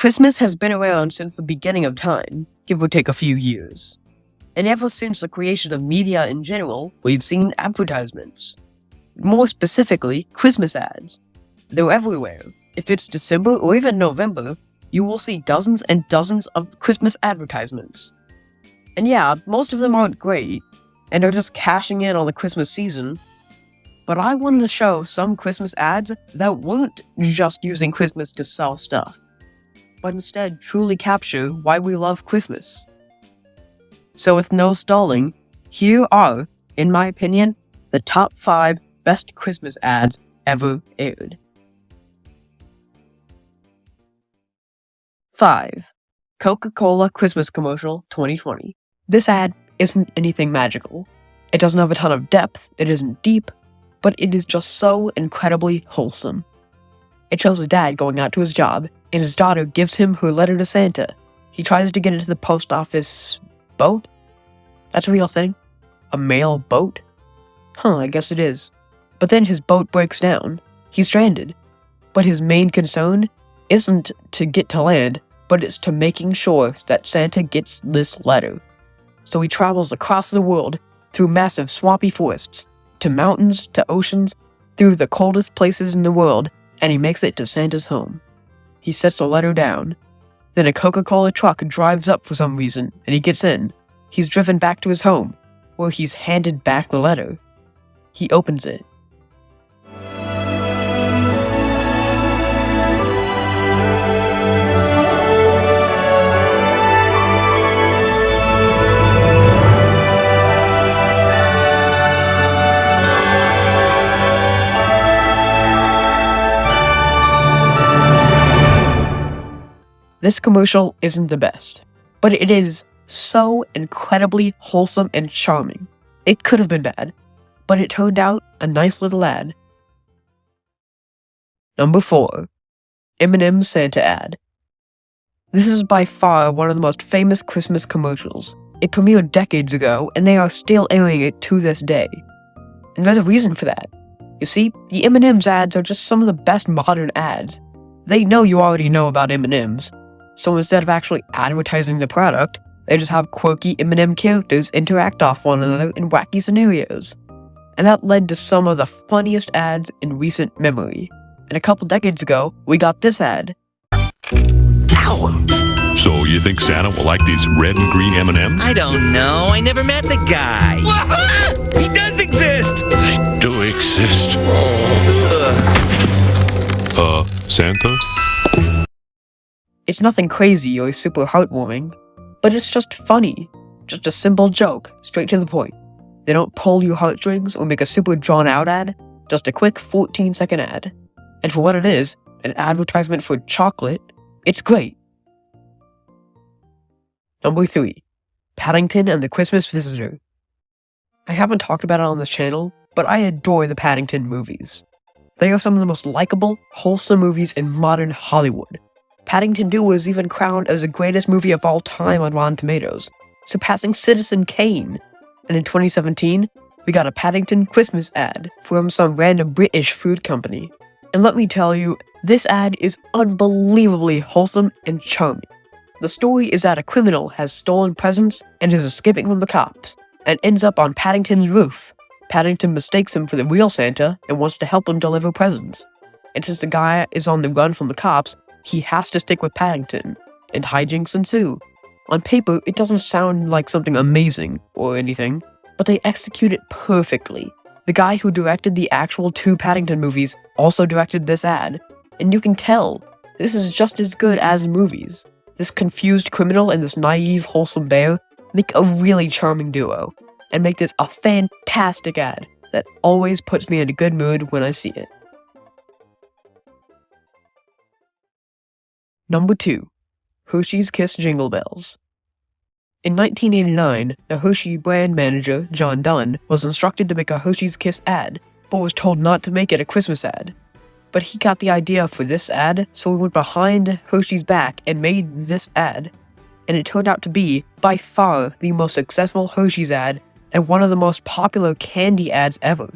Christmas has been around since the beginning of time, give or take a few years. And ever since the creation of media in general, we've seen advertisements. More specifically, Christmas ads. They're everywhere. If it's December or even November, you will see dozens and dozens of Christmas advertisements. And yeah, most of them aren't great, and are just cashing in on the Christmas season. But I wanted to show some Christmas ads that weren't just using Christmas to sell stuff, but instead truly capture why we love Christmas. So with no stalling, here are, in my opinion, the top 5 best Christmas ads ever aired. 5. CocaCola Christmas Commercial 2020. This ad isn't anything magical. It doesn't have a ton of depth, it isn't deep, but it is just so incredibly wholesome. It shows a dad going out to his job, and his daughter gives him her letter to Santa. He tries to get into the post office boat? That's a real thing? A mail boat? I guess it is. But then his boat breaks down. He's stranded. But his main concern isn't to get to land, but it's to making sure that Santa gets this letter. So he travels across the world, through massive swampy forests, to mountains, to oceans, through the coldest places in the world, and he makes it to Santa's home. He sets the letter down. Then a Coca-Cola truck drives up for some reason, and he gets in. He's driven back to his home, where he's handed back the letter. He opens it. This commercial isn't the best, but it is so incredibly wholesome and charming. It could have been bad, but it turned out a nice little ad. Number 4. M&M's Santa Ad. This is by far one of the most famous Christmas commercials. It premiered decades ago, and they are still airing it to this day. And there's a reason for that. You see, the M&M's ads are just some of the best modern ads. They know you already know about M&M's. So instead of actually advertising the product, they just have quirky M&M characters interact off one another in wacky scenarios. And that led to some of the funniest ads in recent memory. And a couple decades ago, we got this ad. Ow! So you think Santa will like these red and green M&Ms? I don't know. I never met the guy. He does exist! They do exist. Santa? It's nothing crazy or super heartwarming, but it's just funny. Just a simple joke, straight to the point. They don't pull your heartstrings or make a super drawn-out ad, just a quick 14-second ad. And for what it is, an advertisement for chocolate, it's great. Number 3. Paddington and the Christmas Visitor. I haven't talked about it on this channel, but I adore the Paddington movies. They are some of the most likable, wholesome movies in modern Hollywood. Paddington 2 was even crowned as the greatest movie of all time on Rotten Tomatoes, surpassing Citizen Kane. And in 2017, we got a Paddington Christmas ad from some random British food company. And let me tell you, this ad is unbelievably wholesome and charming. The story is that a criminal has stolen presents and is escaping from the cops, and ends up on Paddington's roof. Paddington mistakes him for the real Santa and wants to help him deliver presents. And since the guy is on the run from the cops, he has to stick with Paddington, and hijinks ensue. On paper, it doesn't sound like something amazing or anything, but they execute it perfectly. The guy who directed the actual 2 Paddington movies also directed this ad, and you can tell, this is just as good as the movies. This confused criminal and this naive, wholesome bear make a really charming duo, and make this a fantastic ad that always puts me in a good mood when I see it. Number 2. Hersheys Kiss Jingle Bells. In 1989, the Hershey brand manager, John Dunn, was instructed to make a Hersheys Kiss ad, but was told not to make it a Christmas ad. But he got the idea for this ad, so he went behind Hershey's back and made this ad. And it turned out to be, by far, the most successful Hershey's ad, and one of the most popular candy ads ever.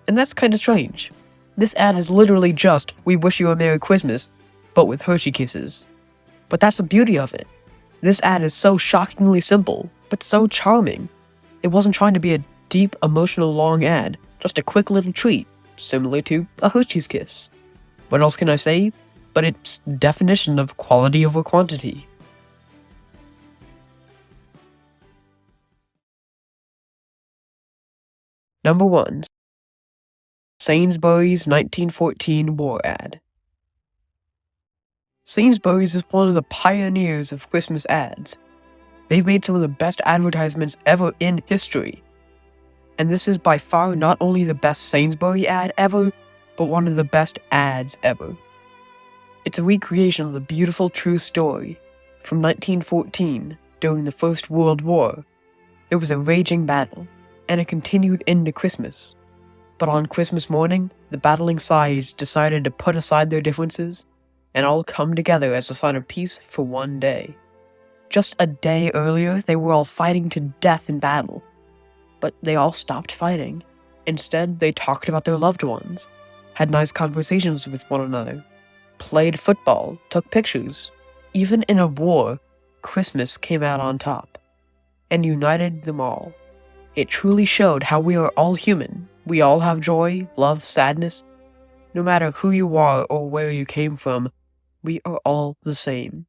And that's kinda strange. This ad is literally just, "We wish you a Merry Christmas," but with Hershey Kisses. But that's the beauty of it. This ad is so shockingly simple, but so charming. It wasn't trying to be a deep, emotional, long ad, just a quick little treat, similar to a Hersheys Kiss. What else can I say? But it's definition of quality over quantity. Number 1. Sainsbury's 1914 war ad. Sainsbury's is one of the pioneers of Christmas ads. They've made some of the best advertisements ever in history. And this is by far not only the best Sainsbury ad ever, but one of the best ads ever. It's a recreation of the beautiful true story. From 1914, during the First World War, there was a raging battle, and it continued into Christmas. But on Christmas morning, the battling sides decided to put aside their differences and all come together as a sign of peace for one day. Just a day earlier, they were all fighting to death in battle. But they all stopped fighting. Instead, they talked about their loved ones, had nice conversations with one another, played football, took pictures. Even in a war, Christmas came out on top, and united them all. It truly showed how we are all human. We all have joy, love, sadness. No matter who you are or where you came from, we are all the same.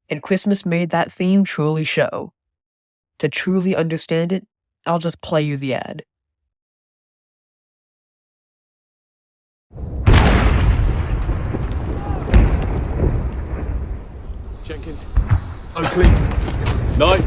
And Christmas made that theme truly show. To truly understand it, I'll just play you the ad. Jenkins. Oakley. Knight.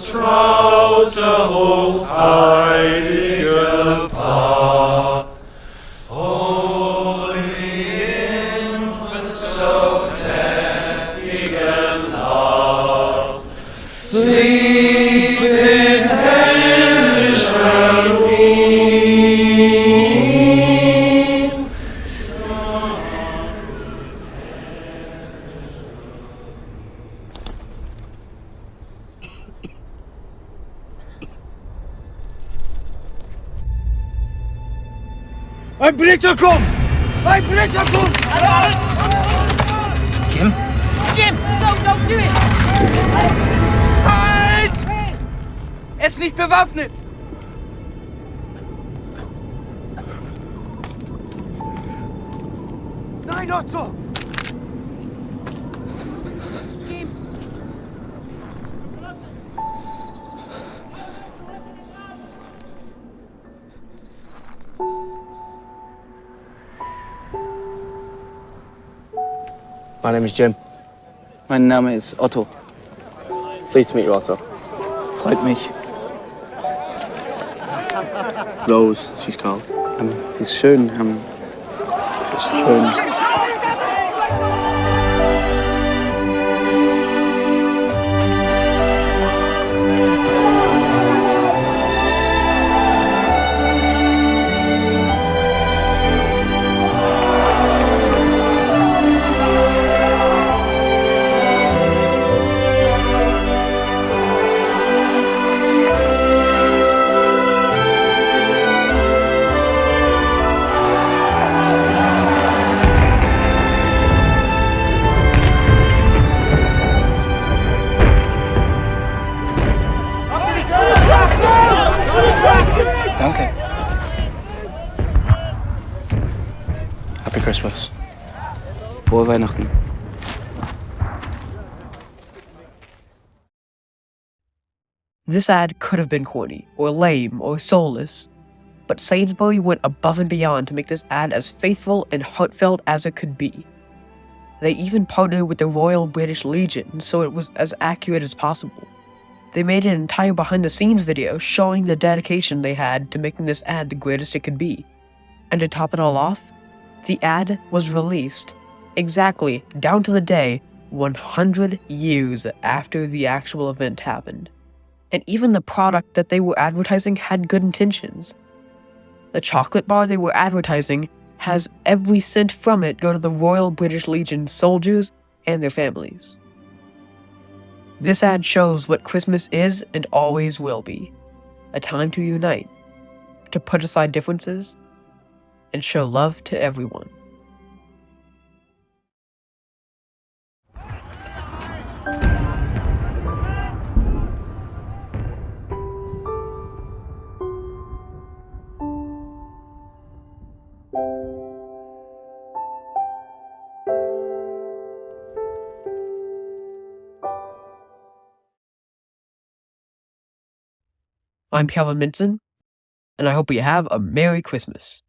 Traute hochheilige Paar, Holy Infant, so sättigen Arm, sleep in himmlischer peace. Ein Blitzer kommt! Ein Blitzer kommt! Jim? Jim, no, don't do it! Halt! Er ist nicht bewaffnet! Nein, Otto! Jim! My name is Jim. Mein Name ist Otto. Pleased to meet you, Otto. Freut mich. Rose, she's called. Sie ist schön. Ist schön. Danke. Happy Christmas. Frohe Weihnachten. This ad could have been corny, or lame, or soulless, but Sainsbury went above and beyond to make this ad as faithful and heartfelt as it could be. They even partnered with the Royal British Legion, so it was as accurate as possible. They made an entire behind-the-scenes video showing the dedication they had to making this ad the greatest it could be. And to top it all off, the ad was released exactly, down to the day, 100 years after the actual event happened. And even the product that they were advertising had good intentions. The chocolate bar they were advertising has every cent from it go to the Royal British Legion soldiers and their families. This ad shows what Christmas is and always will be. A time to unite, to put aside differences, and show love to everyone. I'm Calvin Minson, and I hope you have a Merry Christmas.